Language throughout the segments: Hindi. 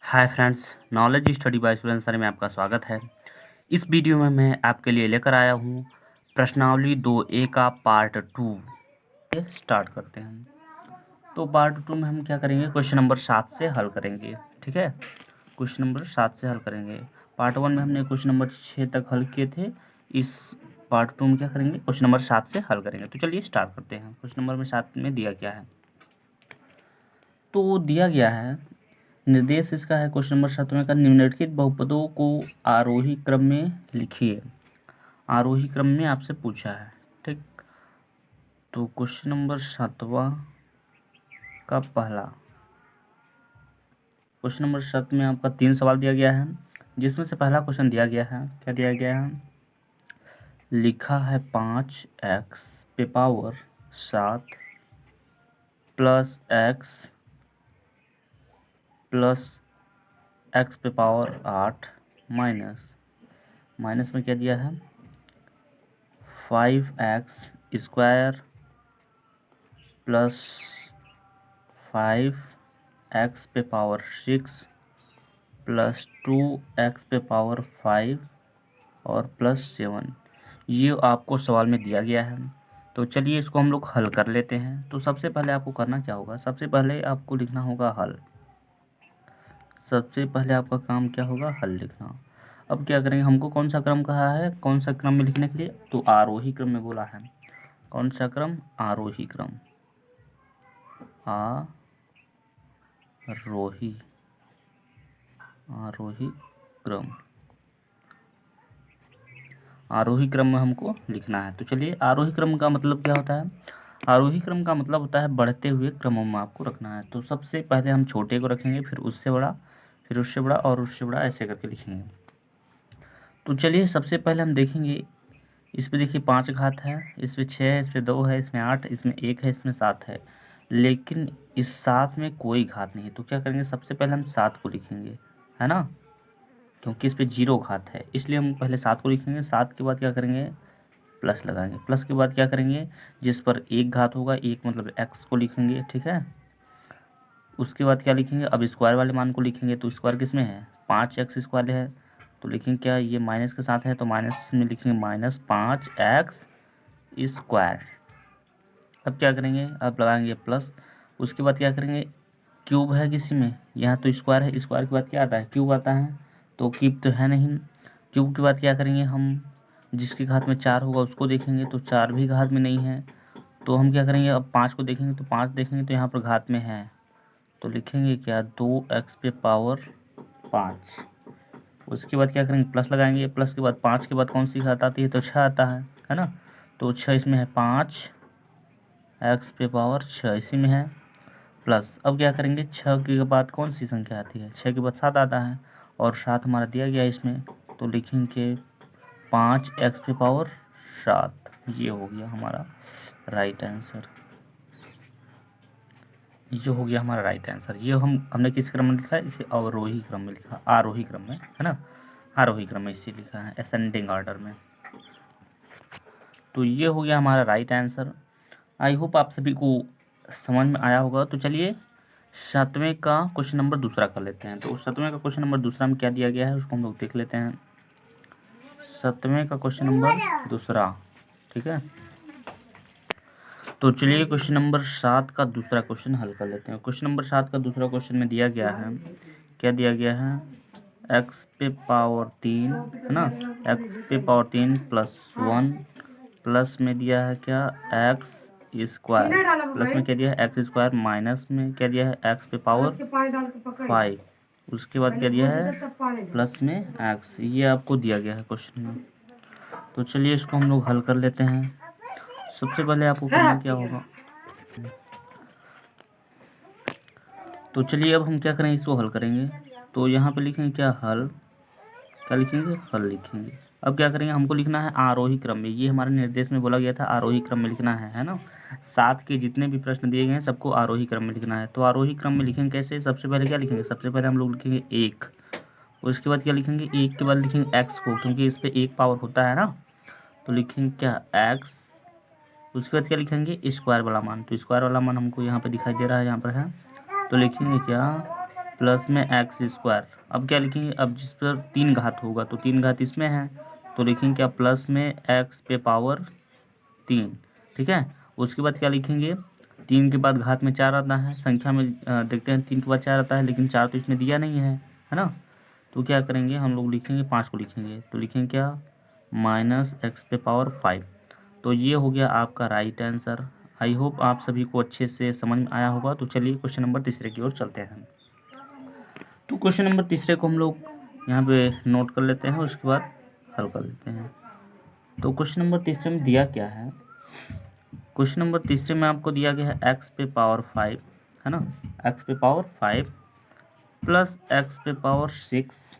Hi friends, knowledge study bye student sir में आपका स्वागत है। इस वीडियो में मैं आपके लिए लेकर आया हूँ प्रश्नावली 2A का पार्ट 2। स्टार्ट करते हैं। तो पार्ट 2 में हम क्या करेंगे, क्वेश्चन नंबर 7 से हल करेंगे। ठीक है, क्वेश्चन नंबर 7 से हल करेंगे। पार्ट 1 में हमने क्वेश्चन नंबर 6 तक हल किए थे। इस पार्ट 2 में क्या करेंगे, क्वेश्चन नंबर 7 से हल करेंगे। तो चलिए स्टार्ट करते हैं। क्वेश्चन नंबर 7 में दिया गया है, तो दिया गया है निर्देश इसका है क्वेश्चन नंबर 17 का, निम्नलिखित बहुपदों को आरोही क्रम में लिखिए। आरोही क्रम में आपसे पूछा है। ठीक, तो क्वेश्चन नंबर 7वां का पहला क्वेश्चन नंबर 7 में आपका 3 सवाल दिया गया है, जिसमें से पहला क्वेश्चन दिया गया है, क्या दिया गया है, लिखा है 5x पे पावर 7 प्लस x पे पावर 8 माइनस में क्या दिया है 5x स्क्वायर प्लस 5x पे पावर 6 प्लस 2x पे पावर 5 और प्लस 7। ये आपको सवाल में दिया गया है। तो चलिए इसको हम लोग हल कर लेते हैं। तो सबसे पहले आपको करना क्या होगा, सबसे पहले आपको लिखना होगा हल। सबसे पहले आपका काम क्या होगा, हल लिखना। अब क्या करेंगे, हमको कौन सा क्रम कहा है, कौन सा क्रम में लिखने के लिए, तो आरोही क्रम में बोला है। कौन सा क्रम, आरोही क्रम। आरोही क्रम, आरोही क्रम में हमको लिखना है। तो चलिए, आरोही क्रम का मतलब क्या होता है, आरोही क्रम का मतलब होता है बढ़ते हुए क्रमों में आपको रखना है। तो सबसे पहले हम छोटे को रखेंगे, फिर उससे बड़ा, फिर उससे बड़ा और उससे बड़ा, ऐसे करके लिखेंगे। तो चलिए सबसे पहले हम देखेंगे, इस पे देखिए 5 घात है, इस पे 6 है, इस पे 2 है, इसमें 8, इसमें 1 है, इसमें 7 है, लेकिन इस 7 में कोई घात नहीं है। तो क्या करेंगे, सबसे पहले हम 7 को लिखेंगे, है ना, क्योंकि इस पे 0 घात है, इसलिए हम पहले 7 को लिखेंगे। 7 के बाद क्या करेंगे, प्लस लगाएंगे। प्लस के बाद क्या करेंगे, जिस पर 1 घात होगा, 1 मतलब x को लिखेंगे। ठीक है, उसके बाद क्या लिखेंगे, अब स्क्वायर वाले मान को लिखेंगे। तो स्क्वायर किस में है, 5x स्क्वायर है, तो लिखेंगे क्या, ये माइनस के साथ है तो माइनस में लिखेंगे -5x स्क्वायर। अब क्या करेंगे, अब लगाएंगे प्लस। उसके बाद क्या करेंगे, क्यूब है किसी में, यहाँ तो स्क्वायर है, स्क्वायर के बाद क्या आता है, क्यूब आता है, तो क्यूब तो है नहीं। क्यूब के बाद क्या करेंगे हम, जिसके घात में 4 होगा उसको देखेंगे, तो 4 भी घात में नहीं है। तो हम क्या करेंगे, अब 5 को देखेंगे, तो 5 देखेंगे तो यहाँ पर घात में है, तो लिखेंगे क्या, 2x पे पावर 5। उसके बाद क्या करेंगे, प्लस लगाएंगे। प्लस के बाद 5 के बाद कौन सी घात आती है, तो 6 आता है ना। तो 6 इसमें है, 5x पे पावर 6 इसी में है, प्लस। अब क्या करेंगे, 6 के बाद कौन सी संख्या आती है, 6 के बाद 7 आता है, और 7 हमारा दिया गया है इसमें, तो लिखेंगे 5x पे पावर 7। ये हो गया हमारा राइट आंसर, ये हो गया हमारा राइट आंसर। ये हमने किस क्रम में लिखा है, इसे अवरोही क्रम में लिखा, आरोही क्रम में, है ना, आरोही क्रम में इसे लिखा है, असेंडिंग ऑर्डर में। तो ये हो गया हमारा राइट आंसर। आई होप आप सभी को समझ में आया होगा। तो चलिए 7वें का क्वेश्चन नंबर दूसरा कर लेते हैं। तो 7वें का क्वेश्चन नंबर दूसरा में क्या दिया गया है, उसको हम लोग देख लेते हैं। 7वें का क्वेश्चन नंबर दूसरा, ठीक है। तो चलिए क्वेश्चन नंबर 7 का दूसरा क्वेश्चन हल कर लेते हैं। क्वेश्चन नंबर 7 का दूसरा क्वेश्चन में दिया गया है, क्या दिया गया है, x पे पावर 3, है ना, x पे पावर 3 प्लस 1, प्लस में दिया है क्या, x स्क्वायर, प्लस में क्या दिया है, x स्क्वायर, माइनस में क्या दिया है, x पे पावर 5, उसके बाद क्या दिया है, प्लस में x। ये आपको दिया गया है क्वेश्चन में। तो चलिए इसको हम लोग हल कर लेते हैं। सबसे पहले आपको करना क्या होगा, तो चलिए अब हम क्या करेंगे, इसको हल करेंगे। तो यहाँ पे लिखेंगे क्या, हल, क्या लिखेंगे, हल लिखेंगे। अब क्या करेंगे, हमको लिखना है आरोही क्रम में। ये हमारे निर्देश में बोला गया था आरोही क्रम में लिखना है ना। 7 के जितने भी प्रश्न दिए गए हैं सबको आरोही क्रम में लिखना है। तो आरोही क्रम में लिखेंगे कैसे, सबसे पहले क्या लिखेंगे, सबसे पहले हम लोग लिखेंगे 1, उसके बाद क्या लिखेंगे, 1 के बाद लिखेंगे x को, क्योंकि इस पर 1 पावर होता है ना, तो लिखेंगे क्या, x। उसके बाद क्या लिखेंगे, स्क्वायर वाला मान। तो स्क्वायर वाला मान हमको यहाँ पे दिखाई दे रहा है, यहाँ पर है, तो लिखेंगे क्या, प्लस में एक्स स्क्वायर। अब क्या लिखेंगे, अब जिस पर 3 घात होगा तो 3 घात इसमें है, तो लिखेंगे क्या, प्लस में एक्स पे पावर 3। ठीक है, उसके बाद क्या लिखेंगे, 3 के बाद घात में 4 आता है, संख्या में देखते हैं 3 के बाद 4 आता है, लेकिन 4 तो इसमें दिया नहीं है ना। तो क्या करेंगे हम लोग, लिखेंगे 5 को लिखेंगे, तो लिखेंगे क्या, माइनस एक्स पे पावर 5। तो ये हो गया आपका राइट आंसर। आई होप आप सभी को अच्छे से समझ में आया होगा। तो चलिए क्वेश्चन नंबर तीसरे की ओर चलते हैं। तो क्वेश्चन नंबर तीसरे को हम लोग यहाँ पे नोट कर लेते हैं, उसके बाद हल कर लेते हैं। तो क्वेश्चन नंबर तीसरे में दिया क्या है, क्वेश्चन नंबर तीसरे में आपको दिया गया है एक्स पे पावर 5, है ना, एक्स पे पावर 5 प्लस एक्स पे पावर 6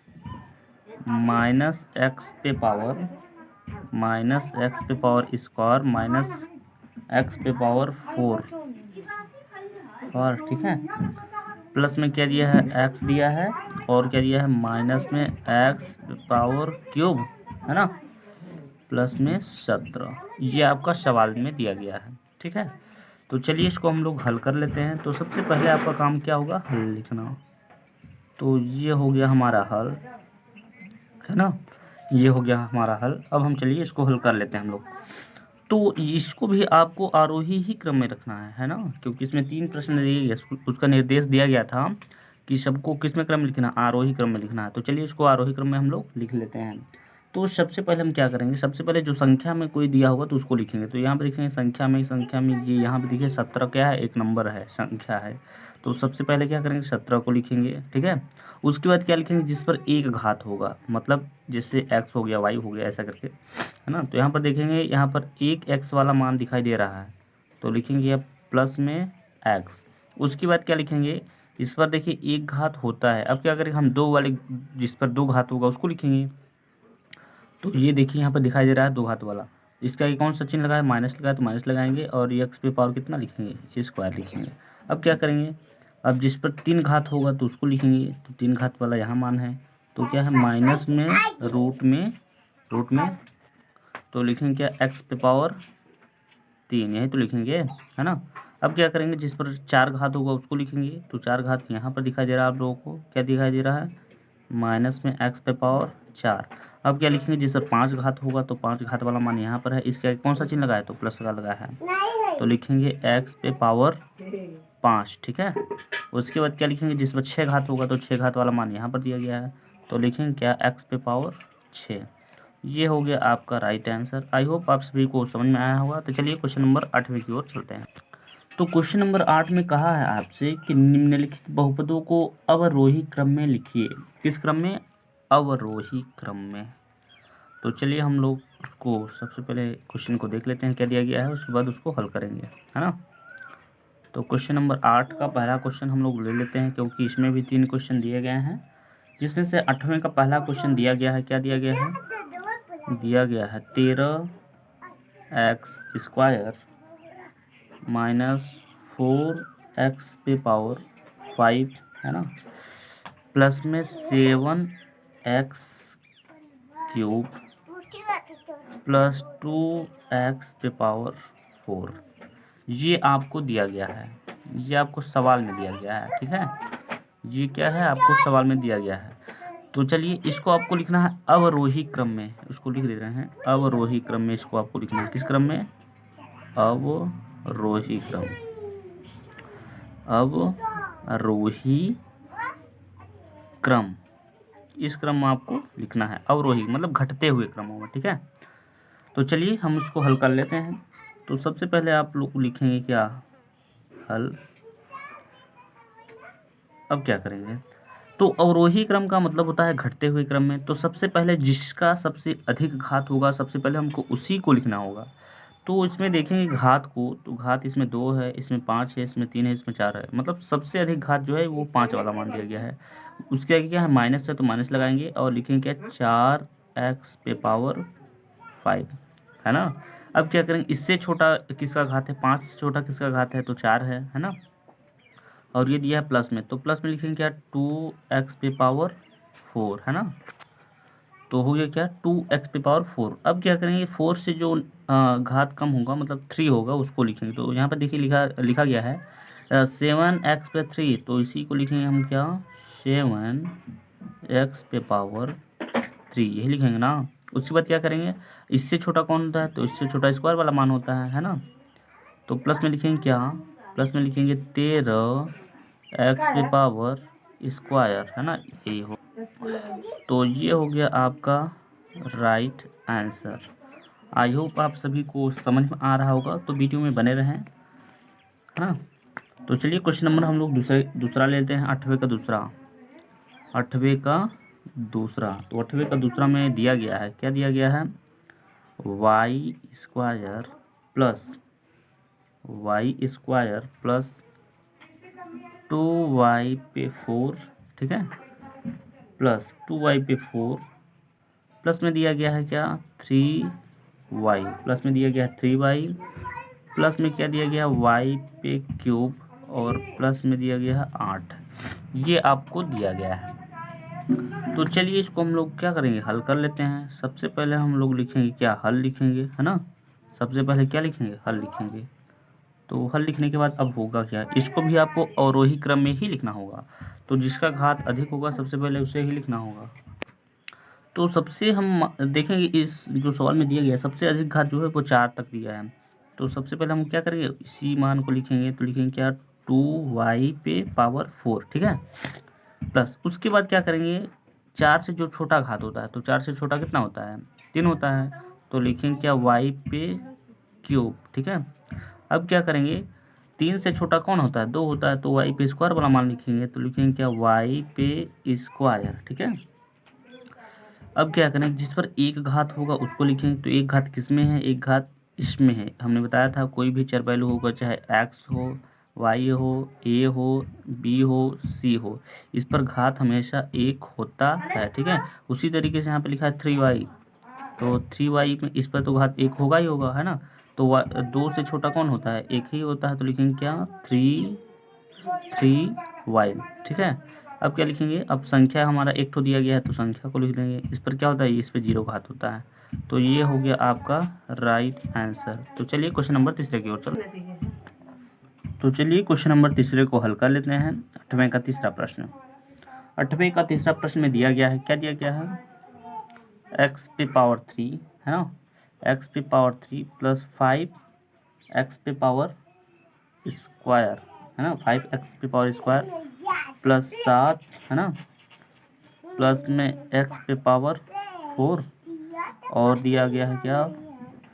माइनस एक्स पे पावर स्क्वायर माइनस एक्स पे पावर 4। और ठीक है, प्लस में क्या दिया है, एक्स दिया है, और क्या दिया है, माइनस में एक्स पावर क्यूब, है ना, प्लस में 17। ये आपका सवाल में दिया गया है। ठीक है, तो चलिए इसको हम लोग हल कर लेते हैं। तो सबसे पहले आपका काम क्या होगा, हल लिखना। तो ये हो गया हमारा हल, है ना, ये हो गया हमारा हल। अब हम चलिए इसको हल कर लेते हैं हम लोग। तो इसको भी आपको आरोही ही क्रम में रखना है ना, क्योंकि इसमें 3 प्रश्न दिए गए, उसका निर्देश दिया गया था कि सबको किस में क्रम लिखना, आरोही क्रम में लिखना है। तो चलिए इसको आरोही क्रम में हम लोग लिख लेते हैं। तो सबसे पहले हम क्या करेंगे, सबसे पहले जो संख्या में कोई दिया होगा तो उसको लिखेंगे। तो यहाँ पे लिखेंगे संख्या में ये यहाँ पे देखिए 17 क्या है, एक नंबर है, संख्या है। तो सबसे पहले क्या करेंगे, 17 को लिखेंगे। ठीक है, उसके बाद क्या लिखेंगे, जिस पर एक घात होगा, मतलब जैसे एक्स हो गया, वाई हो गया, ऐसा करके, है ना। तो यहाँ पर देखेंगे, यहाँ पर एक एक्स वाला मान दिखाई दे रहा है, तो लिखेंगे अब प्लस में एक्स। उसके बाद क्या लिखेंगे, इस पर देखिए एक घात होता है। अब क्या करेंगे, हम दो वाले, जिस पर 2 घात होगा उसको लिखेंगे। तो ये देखिए यहाँ पर दिखाई दे रहा है 2 घात वाला, इसका आगे कौन सा चिन्ह लगा है, माइनस लगा है, तो माइनस लगाएंगे, और ये एक्स पे पावर कितना लिखेंगे, ये स्क्वायर लिखेंगे। अब क्या करेंगे, अब जिस पर 3 घात होगा तो उसको लिखेंगे। तो 3 घात वाला यहाँ मान है, तो क्या है, माइनस में रूट में तो लिखेंगे क्या, एक्स पे पावर 3, यही तो लिखेंगे, है ना। अब क्या करेंगे, जिस पर 4 घात होगा उसको लिखेंगे। तो 4 घात यहाँ पर दिखाई दे रहा है आप लोगों को, क्या दिखाई दे रहा है, माइनस में एक्स पे पावर 4। अब क्या लिखेंगे, जिस पर 5 घात होगा तो 5 घात वाला मान यहाँ पर है, इसके आगे कौन सा चिन्ह लगा है, तो प्लस का लगा है, तो लिखेंगे एक्स पे पावर 5। ठीक है, उसके बाद क्या लिखेंगे, जिस पर 6 घात होगा तो 6 घात वाला मान यहाँ पर दिया गया है, तो लिखेंगे क्या, एक्स पे पावर 6। ये हो गया आपका राइट आंसर। आई होप आप सभी को समझ में आया होगा। तो चलिए क्वेश्चन नंबर 8वें की ओर चलते हैं। तो क्वेश्चन नंबर 8 में कहा है आपसे कि निम्नलिखित बहुपदों को अवरोही क्रम में लिखिए। किस क्रम में, अवरोही क्रम में। तो चलिए हम लोग उसको सबसे पहले क्वेश्चन को देख लेते हैं क्या दिया गया है, उसके बाद उसको हल करेंगे, है ना। तो क्वेश्चन नंबर 8 का पहला क्वेश्चन हम लोग ले लेते हैं, क्योंकि इसमें भी 3 क्वेश्चन दिए गए हैं, जिसमें से 8वें का पहला क्वेश्चन दिया गया है, क्या दिया गया है, दिया गया है 13x स्क्वायर माइनस 4x पे पावर 5, है ना, प्लस में 7x क्यूब प्लस 2x पे पावर 4। ये आपको दिया गया है, ये आपको सवाल में दिया गया है। ठीक है, ये क्या है, आपको सवाल में दिया गया है। तो चलिए इसको आपको लिखना है अवरोही क्रम में, इसको लिख दे रहे हैं अवरोही क्रम में। इसको आपको लिखना है किस क्रम में, अवरोही क्रम, अवरोही क्रम, इस क्रम में आपको लिखना है, अवरोही मतलब घटते हुए क्रमों में। ठीक है, तो चलिए हम इसको हल कर लेते हैं। तो सबसे पहले आप लोग लिखेंगे क्या, हल। अब क्या करेंगे, तो अवरोही क्रम का मतलब होता है घटते हुए क्रम में। तो सबसे पहले जिसका सबसे अधिक घात होगा, सबसे पहले हमको उसी को लिखना होगा। तो इसमें देखेंगे घात को, तो घात इसमें 2 है, इसमें 5 है, इसमें 3 है, इसमें 4 है, मतलब सबसे अधिक घात जो है वो 5 वाला मान दिया गया है। उसके आगे क्या है, माइनस है, तो माइनस लगाएंगे और लिखेंगे क्या, 4x पे पावर 5, है ना। अब क्या करेंगे, इससे छोटा किसका घात है, 5 से छोटा किसका घात है, तो 4 है ना। और ये दिया है प्लस में, तो प्लस में लिखेंगे क्या, 2x पे पावर 4, है ना। तो हो गया क्या, 2x पे पावर 4। अब क्या करेंगे, 4 से जो घात कम होगा मतलब 3 होगा उसको लिखेंगे। तो यहाँ पर देखिए लिखा गया है 7x पे 3, तो इसी को लिखेंगे हम क्या, 7x⁻³ यही लिखेंगे ना। उसके बाद क्या करेंगे, इससे छोटा कौन होता है, तो इससे छोटा स्क्वायर वाला मान होता है ना। तो प्लस में लिखेंगे क्या, प्लस में लिखेंगे 13x⁻² है ना, यही हो। तो ये हो गया आपका राइट आंसर। आई होप आप सभी को समझ में आ रहा होगा, तो वीडियो में बने रहें, है ना। तो चलिए क्वेश्चन नंबर हम लोग दूसरा लेते हैं, 8वें का दूसरा। तो 8वें का दूसरा में दिया गया है, क्या दिया गया है, y² प्लस 2y/4, ठीक है, प्लस 2y/4 प्लस में दिया गया है क्या 3y, प्लस में दिया गया है 3y, प्लस में क्या दिया गया y/³ और प्लस में दिया गया है 8। ये आपको दिया गया है। तो चलिए इसको हम लोग क्या करेंगे, हल कर लेते हैं। सबसे पहले हम लोग लिखेंगे क्या, हल लिखेंगे, है ना। सबसे पहले क्या लिखेंगे, हल लिखेंगे। तो हल लिखने के बाद अब होगा क्या, इसको भी आपको अवरोही क्रम में ही लिखना होगा। तो जिसका घात अधिक होगा सबसे पहले उसे ही लिखना होगा। तो सबसे हम देखेंगे इस जो सवाल में दिया गया है, सबसे अधिक घात जो है वो 4 तक दिया है। तो सबसे पहले हम क्या करेंगे, इसी मान को लिखेंगे। तो लिखेंगे क्या 2y/4, ठीक है, प्लस उसके बाद क्या करेंगे, 4 से जो छोटा घात होता है, तो 4 से छोटा कितना होता है, 3 होता है। तो लिखेंगे क्या y/³ ठीक है। अब क्या करेंगे, 3 से छोटा कौन होता है, 2 होता है। तो y/² वाला मान लिखेंगे। तो लिखेंगे क्या y/², ठीक है। अब क्या करें, जिस पर एक घात होगा उसको लिखेंगे। तो एक घात किस में है, एक घात इसमें है। हमने बताया था कोई भी चर वैल्यू होगा, चाहे x हो, y हो, a हो, b हो, c हो, इस पर घात हमेशा एक होता है, ठीक है। उसी तरीके से यहाँ पे लिखा है 3y, तो 3y में इस पर तो घात एक होगा ही होगा, है ना। तो 2 से छोटा कौन होता है, एक ही होता है। तो लिखेंगे क्या 3y, ठीक है। अब क्या लिखेंगे, अब संख्या हमारा एक तो दिया गया है, तो संख्या को लिख देंगे। इस पर क्या होता है, इस पर 0 घात होता है। तो ये हो गया आपका राइट आंसर। तो चलिए क्वेश्चन नंबर तीसरे की ओर चलो। तो चलिए क्वेश्चन नंबर तीसरे को हल कर लेते हैं। 8वें का तीसरा प्रश्न। 8वें का तीसरा प्रश्न में दिया गया है, क्या दिया गया है, x⁻³ है ना, x⁻³ प्लस 5x⁻² है ना, 5x⁻² प्लस 7 है ना, प्लस में x⁻4 और दिया गया है क्या,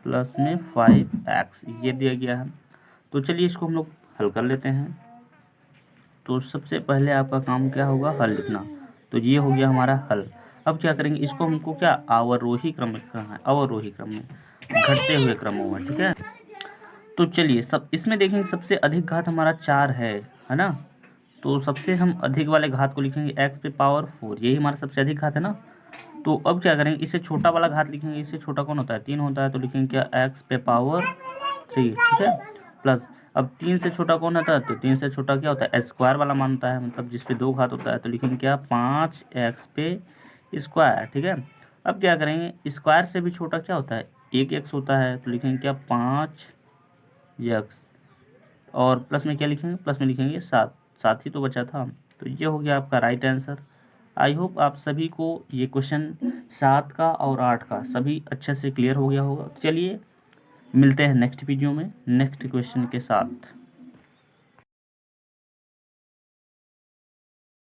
प्लस में 5x, ये दिया गया है। तो चलिए इसको हम लोग हल कर लेते हैं। तो सबसे पहले आपका काम क्या होगा, हल लिखना। तो ये हो गया हमारा हल। अब क्या करेंगे, इसको हमको क्या अवरोही क्रम में करना है, अवरोही क्रम में, घटते हुए क्रमों में, ठीक है। तो चलिए सब इसमें देखेंगे, सबसे अधिक घात हमारा 4 है ना। तो सबसे हम अधिक वाले घात को लिखेंगे x⁻4, यही हमारा सबसे अधिक घात है ना। तो अब क्या करेंगे, इससे छोटा वाला घात लिखेंगे। इससे छोटा कौन होता है, 3 होता है। तो लिखेंगे क्या x⁻3, ठीक है, प्लस अब 3 से छोटा कौन होता है, तो 3 से छोटा क्या होता है, स्क्वायर वाला मान होता है, मतलब जिसपे 2 घात होता है। तो लिखेंगे क्या 5x², ठीक है। अब क्या करेंगे, स्क्वायर से भी छोटा क्या होता है, 1x होता है। तो लिखेंगे क्या 5x और प्लस में क्या लिखेंगे, प्लस में लिखेंगे 7, 7 ही तो बचा था। तो ये हो गया आपका राइट आंसर। आई होप आप सभी को ये क्वेश्चन 7 का और 8 का सभी अच्छे से क्लियर हो गया होगा। चलिए मिलते हैं नेक्स्ट वीडियो में नेक्स्ट क्वेश्चन के साथ।